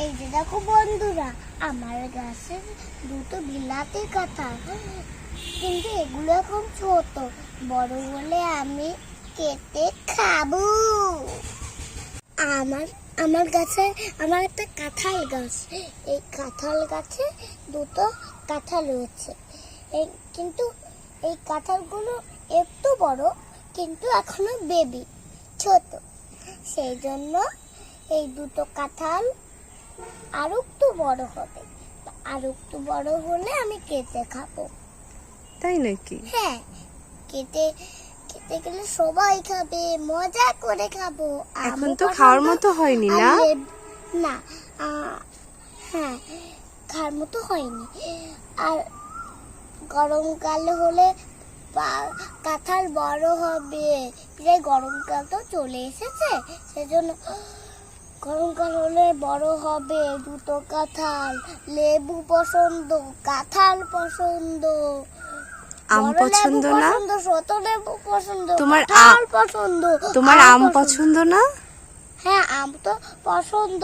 এই যে দেখো বন্ধুরা, আমার গাছে দুটো বিলাতি কাঁঠাল, কিন্তু এগুলো এখন ছোট, বড় হলে আমি কেটে খাবো। আমার আমার গাছে আমার একটা কাঁঠাল গাছ, এই কাঁঠাল গাছে দুটো কাঁঠাল রয়েছে। কিন্তু এই কাঁঠালগুলো একটু বড়, কিন্তু এখনো বেবি, ছোট। সেই জন্য এই দুটো কাঁঠাল আর একটু বড় হবে, আর একটু বড় হলে আমি কেটে খাবো। তাই নাকি? হ্যাঁ, কেটে কেটে গেলে সবাই খাবে, মজা করে খাবো। এখন তো খাওয়ার মতো হয়নি না? না, হ্যাঁ, খাওয়ার মতো হয়নি। আর গরমকাল হলে কাঁঠাল বড় হবে, প্রায় গরমকাল তো চলে এসেছে, সেজন্য গরমকাল হলে বড় হবে। দুটো কাঁঠাল, লেবু পছন্দ, কাঁঠাল পছন্দ, আম পছন্দ না? ছোট লেবু পছন্দ, তোমার কাঁঠাল পছন্দ। তোমার আম পছন্দ না? হ্যাঁ, আম তো পছন্দ।